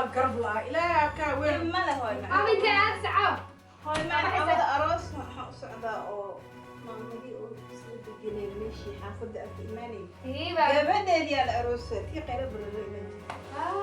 قرب لا لا كاوين ما له هاي أمي كأنت عب هاي ما عوض أروس صعدة أو ما مدي أو سلب الجنين ماشي حافظ أفيماني إيه بقى يا بدي دي الأروس في قرب الرجل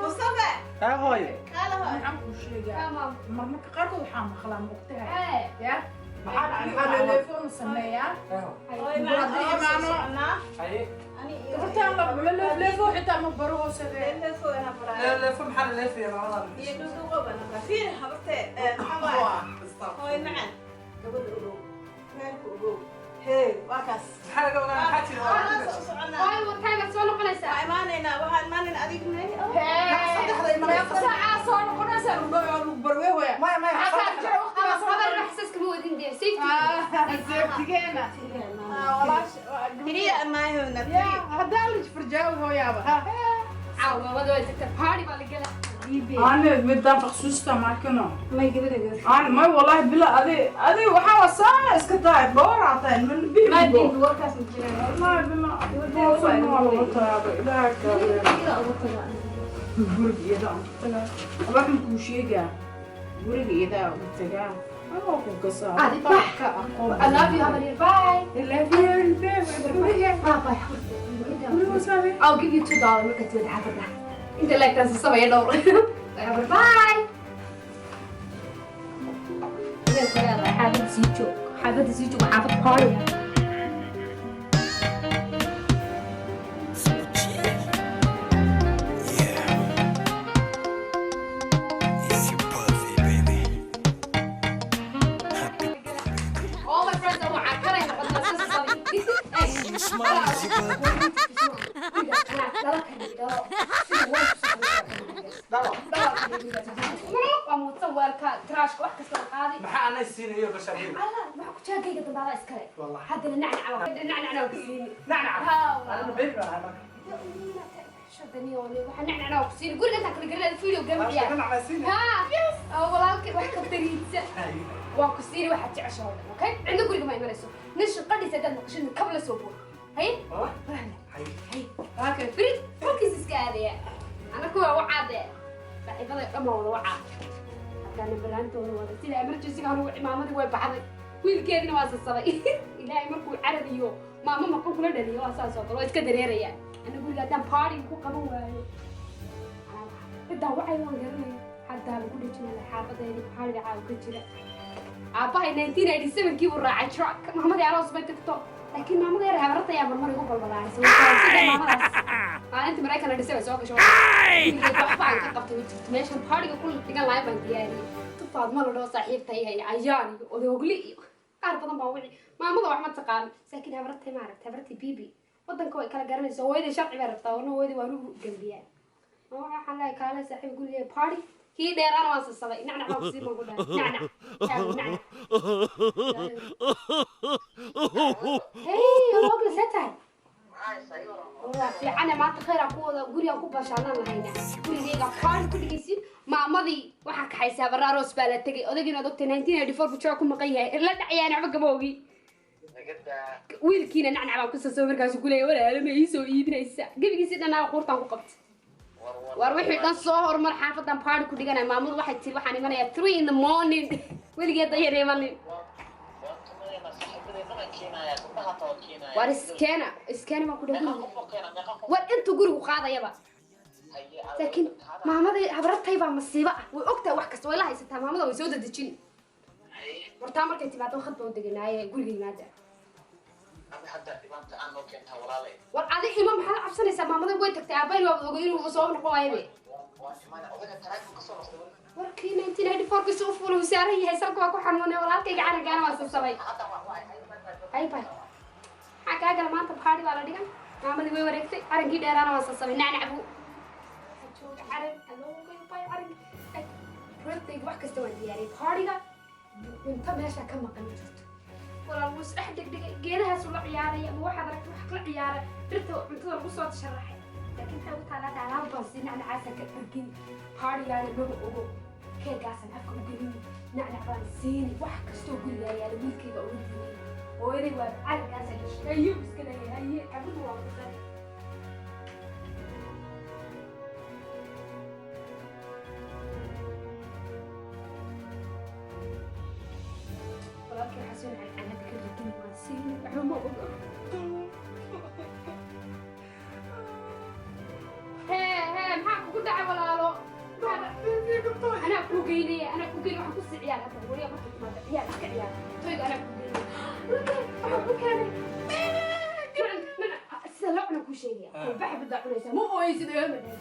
مصطفى هاي قال هاي عم كل شيء تمام مرمك قرب وحام خلام وقتها إيه يا محل على التليفون سميها هاي ما هاي قلت انا بالتليفون حتى ما بروح سبي اللي فوق أنا برا لا لا في محل لا في رمضان يدوسوا قبنا فين حبتة هاي معن قبل الأولو مالك أولو هي واكس حلقة ولا حكي هاي وتايم بس ولا قناة إيماننا وهاي إيماننا أديك مني ساعة صار كنا سنبغى بروي ويا ما هذا الإحساس كمودين دي سيفتي تجينا هي ما هي يا نبي هذا اللي فرجاو هو يابا عاو ما بدو يتكتب باري بالقلة أنا بدي بخصوص ما كنا ما يقبل يقول أنا ما والله بلا أدي وحاول صار إسكتاي بور عطين من بيجو ما دين وركاس مجرد والله بلا ما والله تابع لا كذا guriga iyada aan ku tagaa waxaan kuu sheegaa guriga iyada aan ku tagaa anoo ku gasaa عادي بحكة I love you Hamari bye I'll give you $2 look at you حافظة انت لا تنسى سوي دور باي يلا حافظ سيجو حافظ سيجو حافظ باري maxaa ana siinayo bashabiir ما كنت جاي قدام على إسكالي والله حتى النعنع وكسيني نعنع ها انا بيبي انا شو الدنيا وحنا نعنع وكسيني قول انت كل قريت الفيديو قبل يا نعنع سيني ها والله كده واحد تريد وكسيني واحد تعشى اوكي عنده قول ما يمرسوا نش قدي سدد نقشن قبل سوبر هي هي هاك فريد فوكس اسكالي انا كوا وعاده صاحبتي ما هو وعاد كان برانتو ولا سيده emergency كانوا امامتي way baxday wiilkeedina waa sasaday ilaahay markuu carabiyo maama ma kula dhaliyo asaas oo kale iska dareeraya ana guriga dan party ku qaban waayo inta waxay waan garanay hadda lagu dhijinay xaafadeena party caaw ka jira aabahay 1987 kii uu raacay truck maamada aroos bay tagto laakiin maamada yar habarta ayaa marmar igu balbalaayay sida maamadaas inta maraykan dhisay soo gasho waxbaan ka qabtay meeshan party-ga ku dhigan lahayn baan diyaariyay tufaad ma loo saaxiibtay ayaan odogli qaar badan baa wixii maamada wax ma taqaan laakiin habartay ma aragtay habartay bibi wadanka way kala garanaysaa hooyada sharci bay rabtaa oo hooyada waa ugu gambiyaa waxaan leeyahay kaale saaxiib guriga party kii dheeraan waan sasaday nacnac baa ku sii magu dhahay nacnac hey ogla setay والله في عنا ما تخير أقول قولي أكو بشرنا لهينا قولي ليجا فان كل جيسين ما ماضي وحك حساب الراروس بالله تجي أذكر دكتور 1984 بتشوفكم مقية لا دعيان عبق بوقي ويل كينا نعنع على قصة سوبر كاس يقول ولا لما يسوي يبني الساعة قبل جيسين أنا قرطان وقبت وأروح يدان صهر مر حافظ دم بارك كل جانا ما ماضي واحد تير وحنا منا 3 in the morning ويل جيت ضيع ريمالين war iskana ma ku dhaw war inta gurigu qaadayaba laakiin maamada habartay baa masiiba way ogtaa wax kasta way la haysataa maamada way soo dadajin wartaa markay timaado khad baa deganaaye guriga yimaada hadda dhibanta aan noo keentaa walaalay war adi ima maxaa cabsanaysaa maamada way tagtay aabayn waa ogo inuu soo noqon waayo warkii 1984 kasoo fuulay wasaaran yahay salka waa ku xanuunay walaalkayga canagaan waa sabsabay hay bay حاجة أنا ما أنت بحاري ولا ديان ما عملي وين وريكتي عرقي ده أنا وصل نعنع أبو عرق ألو باي عرق رتي واحد كستوى يعني بحاري ده أنت ماشى كم قنيت ولا المسرح دق جيرها سوى عيارة مو واحد رك واحد عيارة رتو رتو المسوات شرحي لكن حاولت على بس نعنع عسى كتركي بحاري يعني ما بقول كيف قاسم أفكر قليل نعنع بانسيني واحد كستوى قليل يعني ممكن أقول ويلي وعلى كاسة أيوب كده هي قبل ما أنا كوجيني أنا كوجيني وحنا كوسي عيال هذا وريا ما تسمع عيال إسك عيال تويد أنا كوجيني وكان سلعنا كل شيء بحب الدعوة مو هو يزيد يوم الناس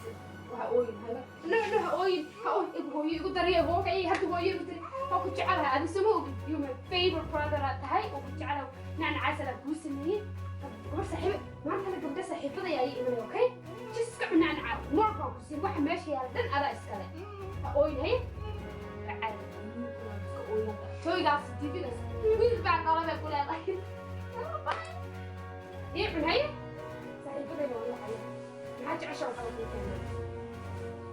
وهقول هذا لا هقول هقول يقول دريه هو كأي هاد هو يبتدي هو كنت على هذا سموه يوم favorite brother هاي وكنت على نحن عسل بوسني بس صاحب ما أنا قبل صاحب هذا يا إيمان أوكي just كنا نعرف مرة بس واحد ماشي هذا أنا إسكاله هقول هاي عارف هقول توي قاعد تدي بس مين بعد طالع يقول هذا يعمل هاي صاحب هذا يقول هاي ما حد عشان طالع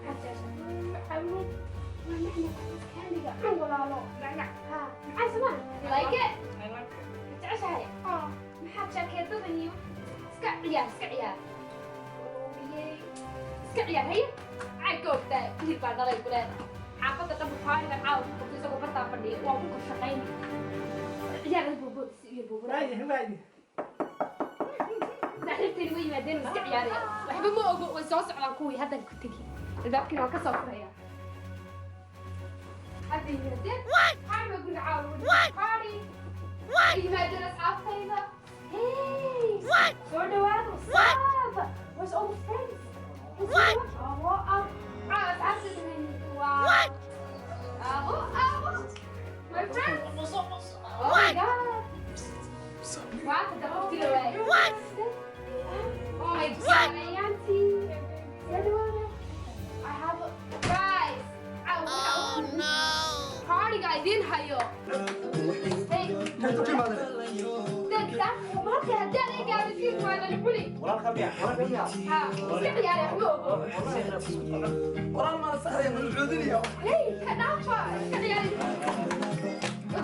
حتى حاولوا ونحن كان ولا لا ها عايزة ما like it تعيش هاي ما حد شاكيت ضنيو سكعيار سكعيار هي عايكوب ده كل بعد الله يقول هذا حافظة تبغى هاي أنا عاوز بس أقول برتا فني وأقول شقين عيال البوبو يبوبو رايدي نحن وي مادين مسكعيار وحب ما أقول وسوس على كوي هذا الكتكي الباب كنا كسر يا هذه مادين حاول أقول عاود باري أي مادين أصحاب كذا hey sort of out stop where's all the friends what my friends oh my god what the fuck away what oh my god my auntie I have a guys oh no party guys in here hey marka hadaan ay gaadho fiir waa la xuli وراك بيع ha iska ciyaar xoogo وراك ما صار من العودية hey ka dhaafa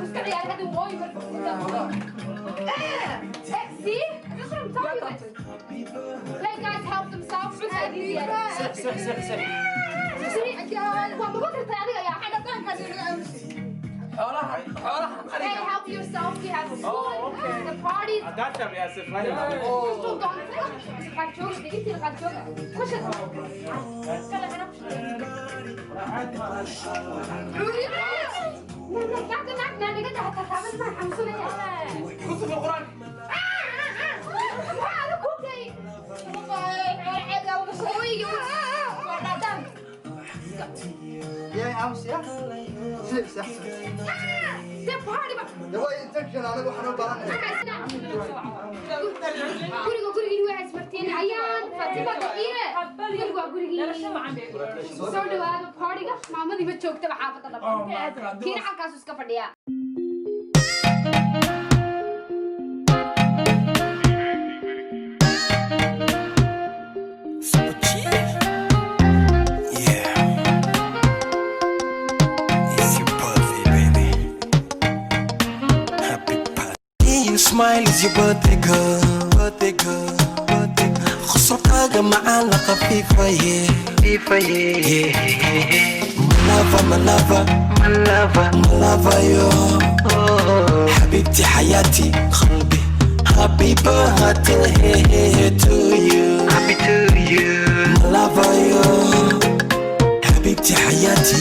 iska ciyaar hada way marka see just what I'm talking about let guys help themselves with ideas waa ma kartaa adiga yaa xada qaanka Hey, help yourself. We have the party. That's a yes, if I يا عمس يا سيف احسن يا وي انتكشن انا وحنا بارنا guriga waxa ismarteen ayaan Fatima Daqiire guriga guriga soo dhawaada party-ga maamadii ma joogtaba xaafadda dhabta kiina halkaas iska fadhiya Smile is your birthday girl, birthday girl, birthday girl. خصوصاً معانا خفيفة yeah. My lover yo حبيبتي حياتي قلبي happy birthday to you My lover yo حبيبتي حياتي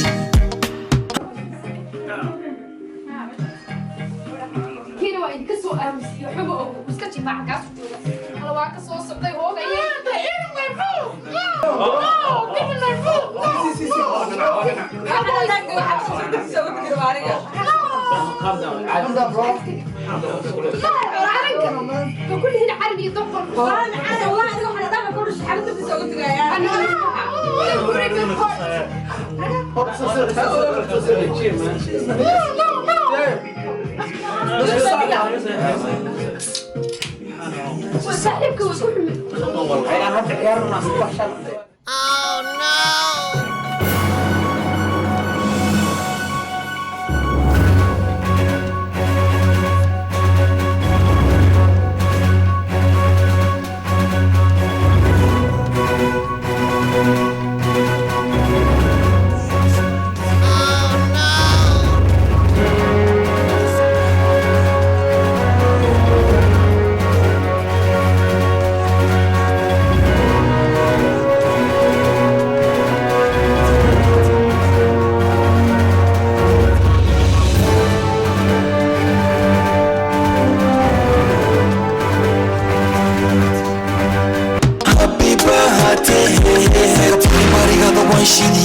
وسكتي معك هلا واك سو صدي هو كل هنا عربي يطفر انا والله انا واحده دابا كل شيء حبيت تسوي تغير وسحبك وكل Oh no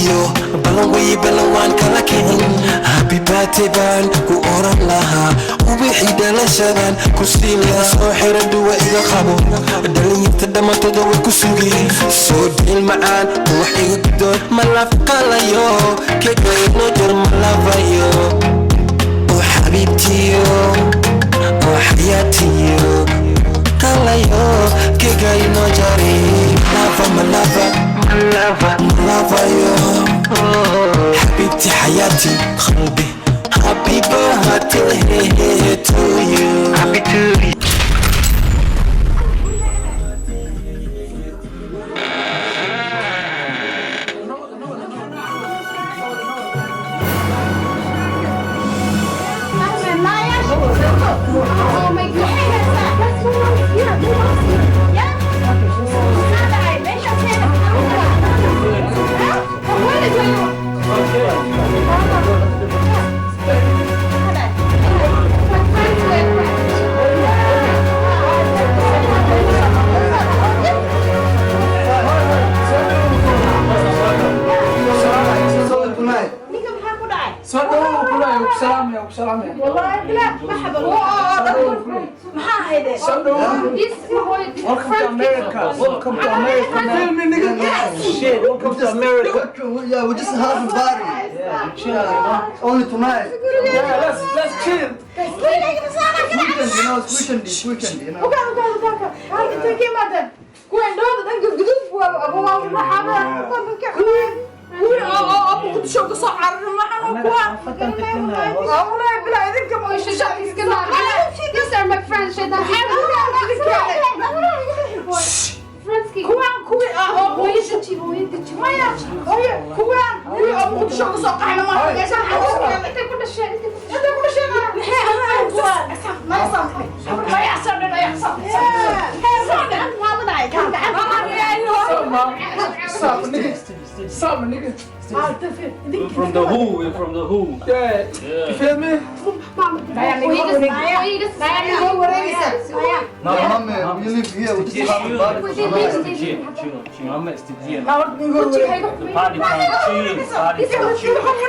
iyo balan way balan waan kala kicin happy birthday baan ku oran lahaa ubixi dhalashadan ku siin lahaa soo xira duwa iga qabo dhalinyarta dhammaantood way ku sugeen soo dhiil macaan wax iga gudoon ma lafqalayo kegayno jar ma lafayo oo xabiibtiyo oo xayaatiyo qalayo kegayno jari lava ma lava lava yo حبيبتي حياتي قلبي happy birthday to you happy to you Oh my god. Let's move on here. Move on here. Yeah. What is it? والله لا ما حبل ما هيدا Welcome to America. Welcome to America. Shit, welcome to America. Yeah, we just have a party. Yeah, chill, you know. Only tonight. Yeah, let's chill. Weekend, you know, it's weekend, you know. These are my friends. Stop, nigga. From the Who, we're from the Who. Yeah. You feel me? No, mommy, we live here. We just have a party. I'm next to Jim. The party time, chill. Party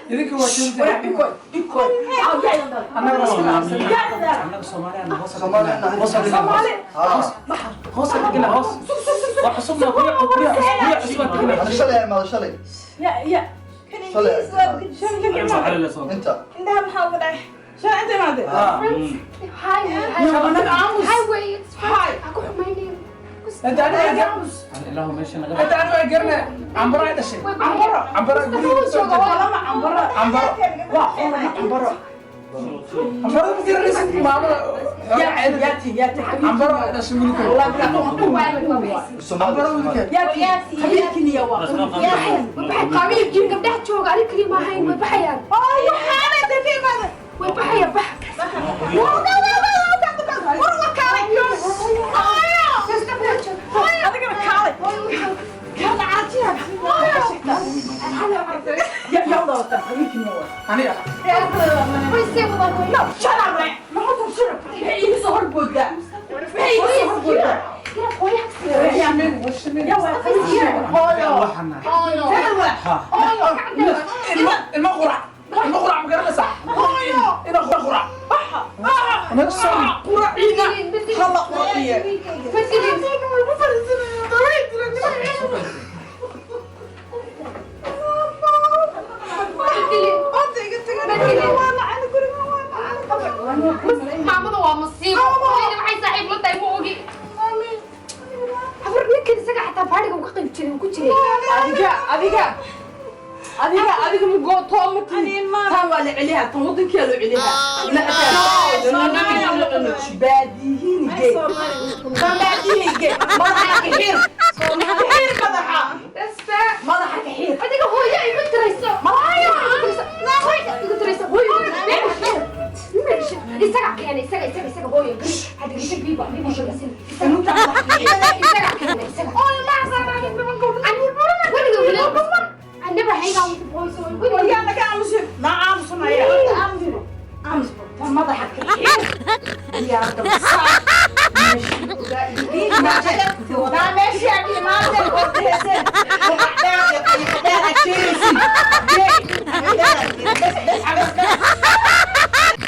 idinka waa اللهم ايش انا انت انا قرنا عنبره هذا الشيء عنبره عنبره مدير رئيس ماما ياتي عنبره هذا شو يقول والله خليكني يا واحد قابيل جيب قبلها تشوق عليك لي ما هي وبحيان انا في ماذا وبحيا بحك المغرع مقرصة إنا غرع نفسه قرع عينا خلق قرعية ماما waa masiibo waxay saaxiib la tahay moogi habar ninkan isaga xataa baariga uu ka qayb jiray ku jiray adiga mugoto tan waa la celiyaa tan wadankeeda loo celiyaa baadiyihiin gey madaxa ka xir madaxa ka xir adiga hooyo ay madrayso isaga keenay isaga hooyo hada gisa biiba shaqasin isaga keenay isaga hooyo ma saaraan I never hang out with the boys so we يا لك امس ما امس ما يا امس ماذا حكي يا